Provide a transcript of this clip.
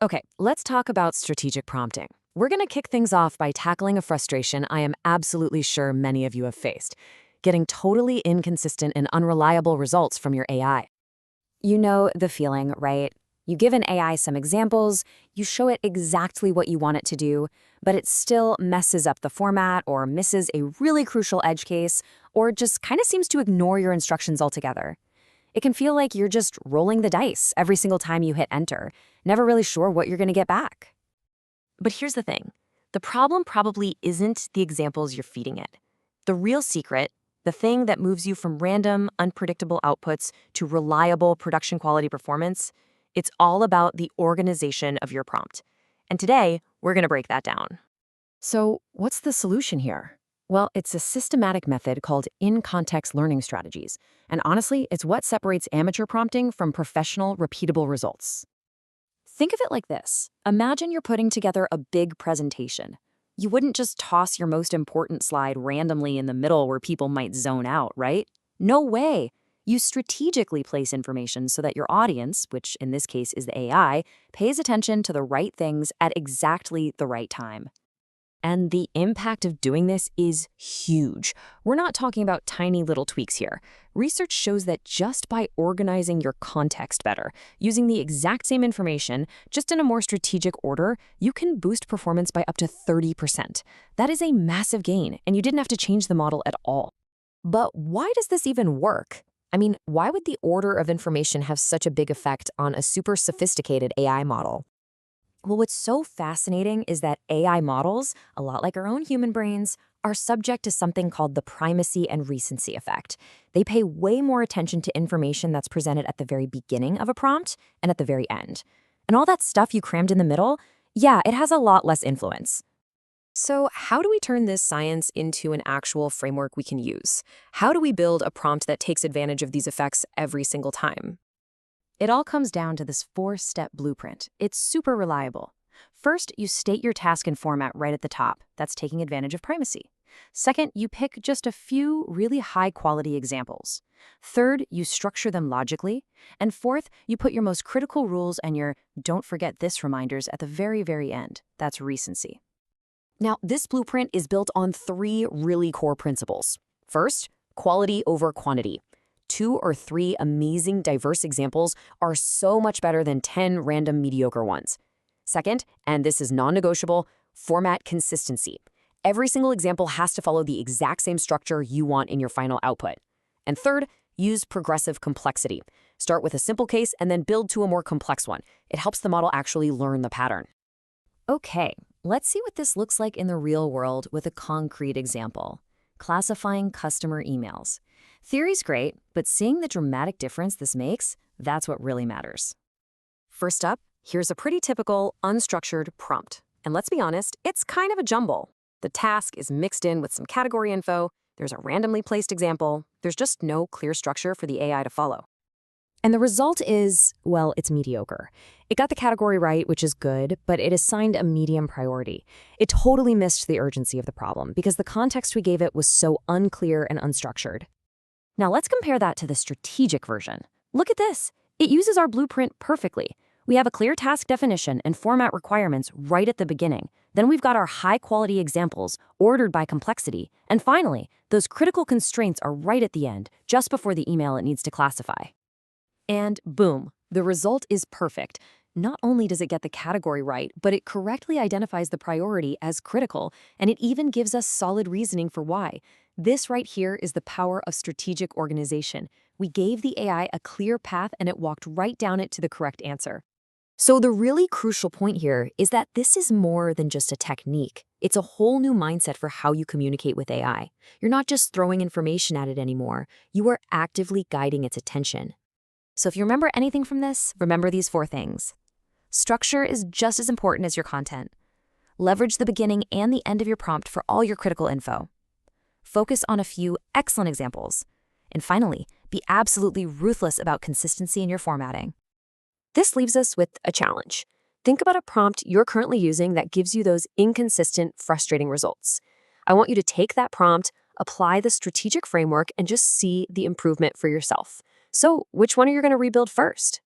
Okay, let's talk about strategic prompting. We're going to kick things off by tackling a frustration I am absolutely sure many of you have faced: getting totally inconsistent and unreliable results from your AI. You know the feeling, right? You give an AI some examples, you show it exactly what you want it to do, but it still messes up the format or misses a really crucial edge case, or just kind of seems to ignore your instructions altogether. It can feel like you're just rolling the dice every single time you hit enter, never really sure what you're going to get back. But here's the thing: the problem probably isn't the examples you're feeding it. The real secret, the thing that moves you from random, unpredictable outputs to reliable production quality performance, it's all about the organization of your prompt. And today, we're going to break that down. So, what's the solution here? Well, it's a systematic method called in-context learning strategies. And honestly, it's what separates amateur prompting from professional, repeatable results. Think of it like this. Imagine you're putting together a big presentation. You wouldn't just toss your most important slide randomly in the middle where people might zone out, right? No way. You strategically place information so that your audience, which in this case is the AI, pays attention to the right things at exactly the right time. And the impact of doing this is huge. We're not talking about tiny little tweaks here. Research shows that just by organizing your context better, using the exact same information, just in a more strategic order, you can boost performance by up to 30%. That is a massive gain, and you didn't have to change the model at all. But why does this even work? I mean, why would the order of information have such a big effect on a super sophisticated AI model? Well, what's so fascinating is that AI models, a lot like our own human brains, are subject to something called the primacy and recency effect. They pay way more attention to information that's presented at the very beginning of a prompt and at the very end. And all that stuff you crammed in the middle, yeah, it has a lot less influence. So, how do we turn this science into an actual framework we can use? How do we build a prompt that takes advantage of these effects every single time? It all comes down to this four-step blueprint. It's super reliable. First, you state your task and format right at the top. That's taking advantage of primacy. Second, you pick just a few really high-quality examples. Third, you structure them logically. And fourth, you put your most critical rules and your don't forget this reminders at the very, very end. That's recency. Now, this blueprint is built on three really core principles. First, quality over quantity. 2 or 3 amazing, diverse examples are so much better than 10 random mediocre ones. Second, and this is non-negotiable, format consistency. Every single example has to follow the exact same structure you want in your final output. And third, use progressive complexity. Start with a simple case and then build to a more complex one. It helps the model actually learn the pattern. Okay, let's see what this looks like in the real world with a concrete example: classifying customer emails. Theory's great, but seeing the dramatic difference this makes, that's what really matters. First up, here's a pretty typical, unstructured prompt. And let's be honest, it's kind of a jumble. The task is mixed in with some category info, there's a randomly placed example, there's just no clear structure for the AI to follow. And the result is, well, it's mediocre. It got the category right, which is good, but it assigned a medium priority. It totally missed the urgency of the problem because the context we gave it was so unclear and unstructured. Now let's compare that to the strategic version. Look at this. It uses our blueprint perfectly. We have a clear task definition and format requirements right at the beginning. Then we've got our high-quality examples ordered by complexity. And finally, those critical constraints are right at the end, just before the email it needs to classify. And boom, the result is perfect. Not only does it get the category right, but it correctly identifies the priority as critical, and it even gives us solid reasoning for why. This right here is the power of strategic organization. We gave the AI a clear path and it walked right down it to the correct answer. So the really crucial point here is that this is more than just a technique. It's a whole new mindset for how you communicate with AI. You're not just throwing information at it anymore. You are actively guiding its attention. So if you remember anything from this, remember these 4 things. Structure is just as important as your content. Leverage the beginning and the end of your prompt for all your critical info. Focus on a few excellent examples. And finally, be absolutely ruthless about consistency in your formatting. This leaves us with a challenge. Think about a prompt you're currently using that gives you those inconsistent, frustrating results. I want you to take that prompt, apply the strategic framework, and just see the improvement for yourself. So, which one are you going to rebuild first?